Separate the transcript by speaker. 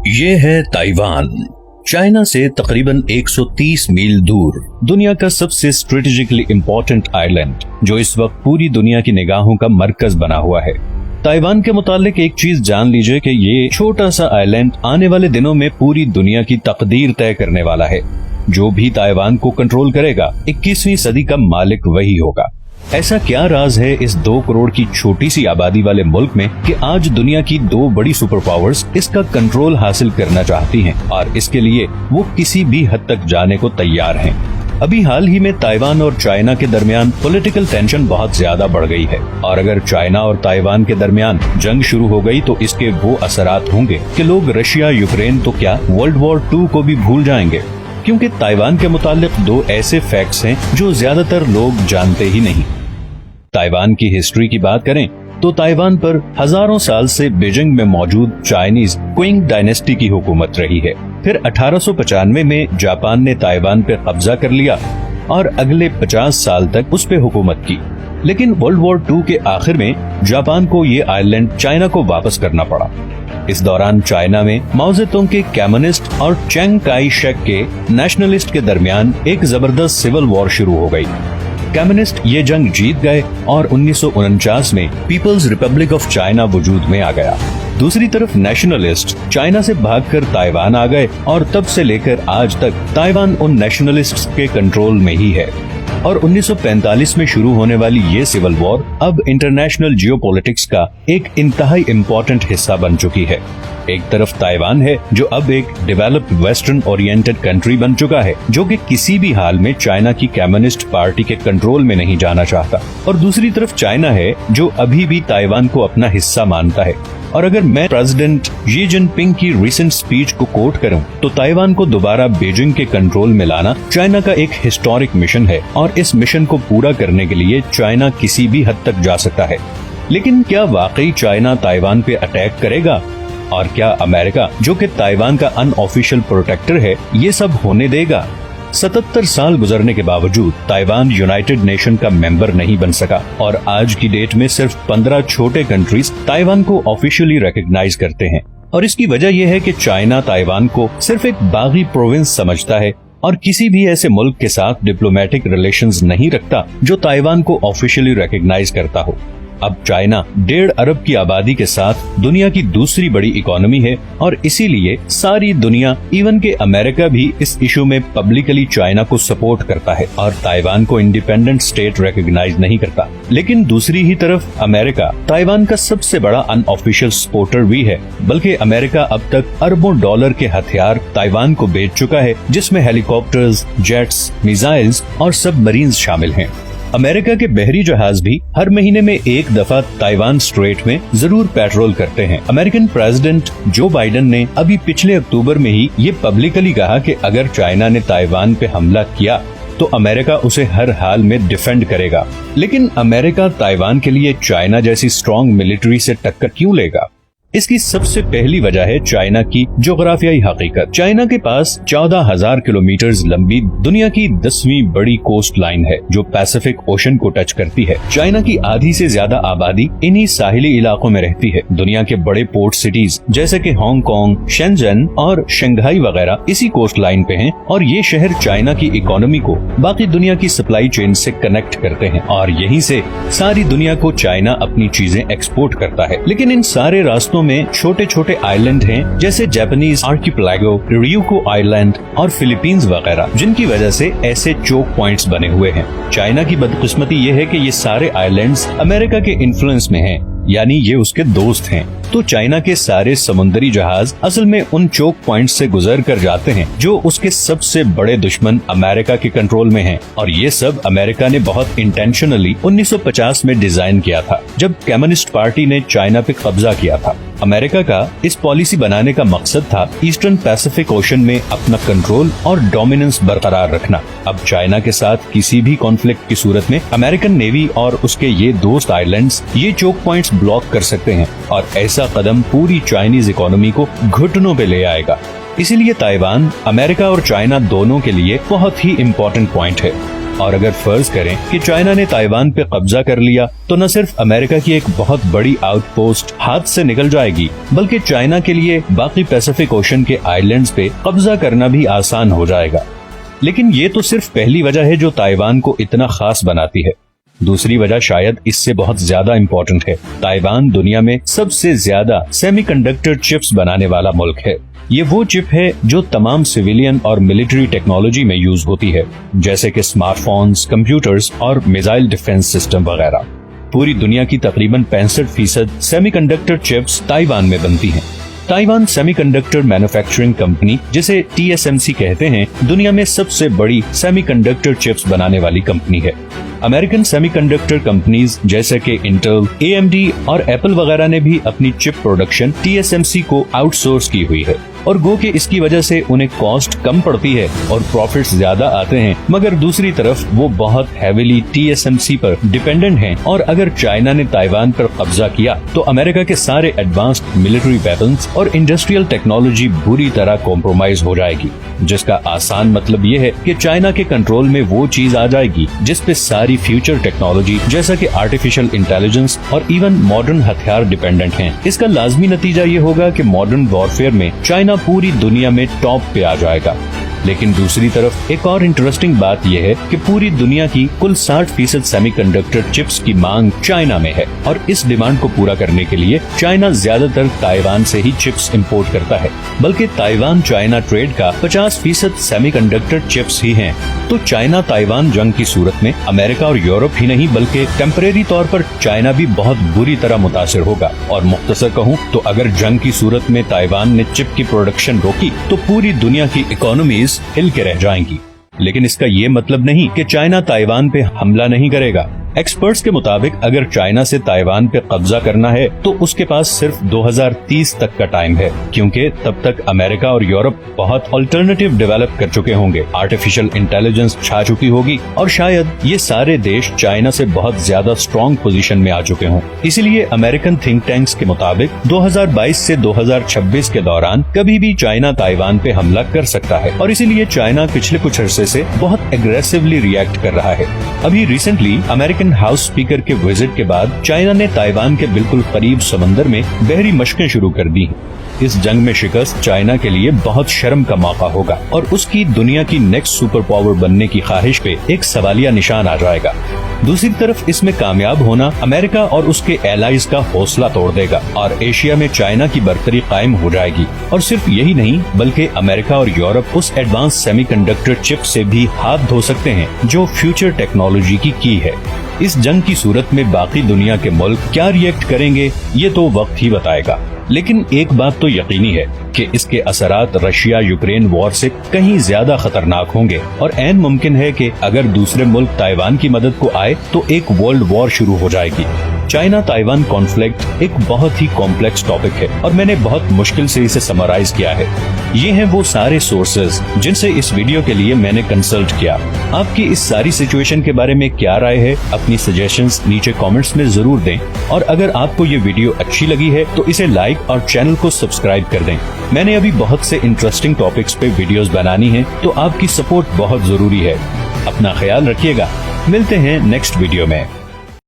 Speaker 1: ये है Taiwan, China से तकरीबन 130 मील दूर, दुनिया का सबसे स्ट्रेटेजिकली इम्पोर्टेंट आइलैंड, जो इस वक्त पूरी दुनिया की निगाहों का मरकज बना हुआ है। ताइवान के मुतालिक एक चीज जान लीजिए कि ये छोटा सा आइलैंड आने वाले दिनों में पूरी दुनिया की तकदीर तय करने वाला है। जो भी ताइवान को कंट्रोल करेगा 21वीं सदी का मालिक वही होगा। ऐसा क्या राज है इस 2 करोड़ की छोटी सी आबादी वाले मुल्क में कि आज दुनिया की 2 बड़ी सुपर पावर्स इसका कंट्रोल हासिल करना चाहती हैं और इसके लिए वो किसी भी हद तक जाने को तैयार हैं। अभी हाल ही में ताइवान और चाइना के दरमियान पॉलिटिकल टेंशन बहुत ज्यादा बढ़ गई है और अगर चाइना और ताइवान के दरमियान जंग शुरू हो गई तो इसके वो असरात होंगे कि लोग रशिया यूक्रेन तो क्या वर्ल्ड वॉर 2 को भी भूल जाएंगे, क्योंकि ताइवान के मुतालिक 2 ऐसे फैक्ट्स हैं जो ज्यादातर लोग जानते ही नहीं। ताइवान की हिस्ट्री की बात करें तो ताइवान पर हजारों साल से बीजिंग में मौजूद चाइनीज क्विंग डायनेस्टी की हुकूमत रही है। फिर 1895 में जापान ने ताइवान पर कब्जा कर लिया और अगले 50 साल तक उस पे हुकूमत की। लेकिन वर्ल्ड वॉर 2 के आखिर में जापान को ये आइलैंड चाइना को वापस करना पड़ा। इस दौरान चाइना में माओ ज़ेडुंग के कम्युनिस्ट और चिंग काई शेक के नेशनलिस्ट के दरमियान एक जबरदस्त सिविल वॉर शुरू हो गई। कम्युनिस्ट ये जंग जीत गए और 1949 में पीपल्स रिपब्लिक ऑफ चाइना वजूद में आ गया। दूसरी तरफ नेशनलिस्ट चाइना से भागकर ताइवान आ गए और तब से लेकर आज तक ताइवान उन नेशनलिस्ट्स के कंट्रोल में ही है। और 1945 में शुरू होने वाली ये सिविल वॉर अब इंटरनेशनल जियोपॉलिटिक्स का एक इंतहाई इम्पोर्टेंट हिस्सा बन चुकी है। एक तरफ ताइवान है जो अब एक डेवलप्ड वेस्टर्न ओरिएंटेड कंट्री बन चुका है, जो कि किसी भी हाल में चाइना की कम्युनिस्ट पार्टी के कंट्रोल में नहीं जाना चाहता, और दूसरी तरफ चाइना है जो अभी भी ताइवान को अपना हिस्सा मानता है। और अगर मैं प्रेसिडेंट शी जिनपिंग की रिसेंट स्पीच को कोट करूं तो ताइवान को दोबारा बीजिंग के कंट्रोल में लाना चाइना का एक हिस्टोरिक मिशन है और इस मिशन को पूरा करने के लिए चाइना किसी भी हद तक जा सकता है। लेकिन क्या वाकई चाइना ताइवान पे अटैक करेगा? और क्या अमेरिका, जो कि ताइवान का अनऑफिशियल प्रोटेक्टर है, ये सब होने देगा? 77 साल गुजरने के बावजूद ताइवान यूनाइटेड नेशन का मेंबर नहीं बन सका और आज की डेट में सिर्फ 15 छोटे कंट्रीज ताइवान को ऑफिशियली रिकॉग्नाइज करते हैं। और इसकी वजह यह है कि चाइना ताइवान को सिर्फ एक बागी प्रोविंस समझता है और किसी भी ऐसे मुल्क के साथ डिप्लोमेटिक रिलेशंस नहीं रखता जो ताइवान को ऑफिशियली रिकॉग्नाइज करता हो। अब चाइना 1.5 अरब की आबादी के साथ दुनिया की दूसरी बड़ी इकोनॉमी है और इसीलिए सारी दुनिया, इवन के अमेरिका भी इस इशू में पब्लिकली चाइना को सपोर्ट करता है और ताइवान को इंडिपेंडेंट स्टेट रिकॉग्नाइज नहीं करता। लेकिन दूसरी ही तरफ अमेरिका ताइवान का सबसे बड़ा अनऑफिशियल सपोर्टर भी है, बल्कि अमेरिका अब तक अरबों डॉलर के हथियार ताइवान को बेच चुका है, जिसमें हेलीकॉप्टर्स, जेट्स, मिसाइल्स और सबमरीन्स शामिल हैं। अमेरिका के बहरी जहाज भी हर महीने में एक दफा ताइवान स्ट्रेट में जरूर पेट्रोल करते हैं। अमेरिकन प्रेसिडेंट जो बाइडेन ने अभी पिछले अक्टूबर में ही ये पब्लिकली कहा कि अगर चाइना ने ताइवान पे हमला किया तो अमेरिका उसे हर हाल में डिफेंड करेगा। लेकिन अमेरिका ताइवान के लिए चाइना जैसी स्ट्रॉन्ग मिलिट्री से टक्कर क्यों लेगा? इसकी सबसे पहली वजह है चाइना की जोग्राफियाई हकीकत। चाइना के पास 14,000 किलोमीटर लंबी दुनिया की 10वीं बड़ी कोस्ट लाइन है जो पैसिफिक ओशन को टच करती है। चाइना की आधी से ज्यादा आबादी इन्हीं साहिली इलाकों में रहती है। दुनिया के बड़े पोर्ट सिटीज जैसे कि हांगकांग, शेंजन और शंघाई वगैरह इसी कोस्ट लाइन पे हैं और ये शहर चाइना की इकोनॉमी को बाकी दुनिया की सप्लाई चेन से कनेक्ट करते हैं और यहीं से सारी दुनिया को चाइना अपनी चीजें एक्सपोर्ट करता है। लेकिन इन सारे रास्तों में छोटे छोटे आइलैंड हैं जैसे जापानीज आर्किपेलागो, रियूको आइलैंड और फिलीपींस वगैरह, जिनकी वजह से ऐसे चोक पॉइंट्स बने हुए हैं। चाइना की बदकिस्मती ये है कि ये सारे आइलैंड्स अमेरिका के इन्फ्लुएंस में हैं, यानी ये उसके दोस्त हैं। तो चाइना के सारे समुद्री जहाज असल में उन चोक पॉइंट से गुजर कर जाते हैं जो उसके सबसे बड़े दुश्मन अमेरिका के कंट्रोल में हैं। और ये सब अमेरिका ने बहुत इंटेंशनली 1950 में डिजाइन किया था, जब कम्युनिस्ट पार्टी ने चाइना पे कब्जा किया था। अमेरिका का इस पॉलिसी बनाने का मकसद था ईस्टर्न पैसिफिक ओशन में अपना कंट्रोल और डोमिनेंस बरकरार रखना। अब चाइना के साथ किसी भी कॉन्फ्लिक्ट की सूरत में अमेरिकन नेवी और उसके ये दोस्त आइलैंड्स ये चोक पॉइंट्स ब्लॉक कर सकते हैं और ऐसा कदम पूरी चाइनीज इकोनॉमी को घुटनों पे ले आएगा। इसीलिए ताइवान अमेरिका और चाइना दोनों के लिए बहुत ही इम्पोर्टेंट पॉइंट है। اور اگر فرض کریں کہ چائنا نے تائیوان پہ قبضہ کر لیا تو نہ صرف امریکہ کی ایک بہت بڑی آؤٹ پوسٹ ہاتھ سے نکل جائے گی، بلکہ چائنا کے لیے باقی پیسیفک اوشن کے آئی لینڈز پہ قبضہ کرنا بھی آسان ہو جائے گا۔ لیکن یہ تو صرف پہلی وجہ ہے جو تائیوان کو اتنا خاص بناتی ہے۔ دوسری وجہ شاید اس سے بہت زیادہ امپورٹنٹ ہے۔ تائیوان دنیا میں سب سے زیادہ سیمی کنڈکٹر چپس بنانے والا ملک ہے۔ یہ وہ چپ ہے جو تمام سویلین اور ملٹری ٹیکنالوجی میں یوز ہوتی ہے، جیسے کہ اسمارٹ فونز، کمپیوٹرز اور میزائل ڈیفنس سسٹم وغیرہ۔ پوری دنیا کی تقریباً 65% سیمی کنڈکٹر چپس تائیوان میں بنتی ہیں۔ Taiwan semi conductor manufacturing company, جسے TSMC کہتے ہیں، دنیا میں سب سے بڑی سیمی کنڈکٹر چپس بنانے والی کمپنی ہے۔ امریکن سیمی کنڈکٹر کمپنیز جیسے کہ انٹل، AMD اور ایپل وغیرہ نے بھی اپنی چپ پروڈکشن TSMC کو آؤٹ سورس کی ہوئی ہے، اور گو کہ اس کی وجہ سے انہیں کاسٹ کم پڑتی ہے اور پروفٹس زیادہ آتے ہیں، مگر دوسری طرف وہ بہت ہیویلی TSMC پر ڈیپینڈنٹ ہیں، اور اگر چائنا نے تائیوان پر قبضہ کیا تو امریکہ کے سارے ایڈوانسڈ ملٹری ویپنز اور انڈسٹریل ٹیکنالوجی بری طرح کمپرومائز ہو جائے گی، جس کا آسان مطلب یہ ہے کہ چائنا کے کنٹرول میں وہ چیز آ جائے گی جس پہ ساری فیوچر ٹیکنالوجی جیسا کہ آرٹیفیشل انٹیلیجنس اور ایون ماڈرن ہتھیار ڈیپینڈنٹ ہیں۔ اس کا لازمی نتیجہ یہ ہوگا کہ ماڈرن وارفیئر میں چائنا پوری دنیا میں ٹاپ پہ آ جائے گا۔ لیکن دوسری طرف ایک اور انٹرسٹنگ بات یہ ہے کہ پوری دنیا کی کل 60% سیمی کنڈکٹر چپس کی مانگ چائنا میں ہے، اور اس ڈیمانڈ کو پورا کرنے کے لیے چائنا زیادہ تر تائیوان سے ہی چپس امپورٹ کرتا ہے، بلکہ تائیوان چائنا ٹریڈ کا 50% سیمی کنڈکٹر چپس ہی ہیں۔ تو چائنا تائیوان جنگ کی صورت میں امریکہ اور یورپ ہی نہیں بلکہ ٹیمپریری طور پر چائنا بھی بہت بری طرح متاثر ہوگا، اور مختصر کہوں تو اگر جنگ کی صورت میں تائیوان نے چپ کی پروڈکشن روکی تو پوری دنیا کی اکانومیز ہل کے رہ جائیں گی۔ لیکن اس کا یہ مطلب نہیں کہ چائنا تائیوان پہ حملہ نہیں کرے گا۔ ایکسپرٹس کے مطابق اگر چائنا سے تائیوان پہ قبضہ کرنا ہے تو اس کے پاس صرف 2030 تک کا ٹائم ہے، کیونکہ تب تک امریکہ اور یورپ بہت آلٹرنیٹیو ڈیولپ کر چکے ہوں گے، آرٹیفیشل انٹیلیجنس چھا چکی ہوگی، اور شاید یہ سارے دیش چائنا سے بہت زیادہ اسٹرانگ پوزیشن میں آ چکے ہوں۔ اسی لیے امریکن تھنک ٹینکس کے مطابق 2022 سے 2026 کے دوران کبھی بھی چائنا تائیوان پہ حملہ کر سکتا ہے، اور اسی لیے چائنا پچھلے کچھ عرصے سے بہت ایگریسولی ریئیکٹ کر رہا ہے۔ ابھی ریسنٹلی امریکن ہاؤس اسپیکر کے وزٹ کے بعد چائنا نے تائیوان کے بالکل قریب سمندر میں بحری مشقیں شروع کر دی۔ اس جنگ میں شکست چائنا کے لیے بہت شرم کا موقع ہوگا، اور اس کی دنیا کی نیکسٹ سپر پاور بننے کی خواہش پہ ایک سوالیہ نشان آ جائے گا۔ دوسری طرف اس میں کامیاب ہونا امریکہ اور اس کے ایلائز کا حوصلہ توڑ دے گا، اور ایشیا میں چائنا کی برتری قائم ہو جائے گی۔ اور صرف یہی نہیں بلکہ امریکہ اور یورپ اس ایڈوانس سیمی کنڈکٹر چپ سے بھی ہاتھ دھو سکتے ہیں جو فیوچر ٹیکنالوجی کی ہے۔ اس جنگ کی صورت میں باقی دنیا کے ملک کیا ریئیکٹ کریں گے یہ تو وقت ہی بتائے گا، لیکن ایک بات تو یقینی ہے کہ اس کے اثرات رشیا یوکرین وار سے کہیں زیادہ خطرناک ہوں گے، اور عین ممکن ہے کہ اگر دوسرے ملک تائیوان کی مدد کو آئے تو ایک ورلڈ وار شروع ہو جائے گی۔ چائنا تائیوان کانفلکٹ ایک بہت ہی کمپلیکس ٹاپک ہے، اور میں نے بہت مشکل سے اسے سمرائز کیا ہے۔ یہ ہیں وہ سارے سورسز جن سے اس ویڈیو کے لیے میں نے کنسلٹ کیا۔ آپ کی اس ساری سچویشن کے بارے میں کیا رائے ہے؟ اپنی سجیشنز نیچے کامنٹس میں ضرور دیں، اور اگر آپ کو یہ ویڈیو اچھی لگی ہے تو اسے لائک اور چینل کو سبسکرائب کر دیں۔ میں نے ابھی بہت سے انٹرسٹنگ ٹاپکس پہ ویڈیوز بنانی ہیں، تو آپ کی سپورٹ بہت ضروری ہے۔ اپنا خیال رکھیے گا، ملتے ہیں نیکسٹ ویڈیو میں۔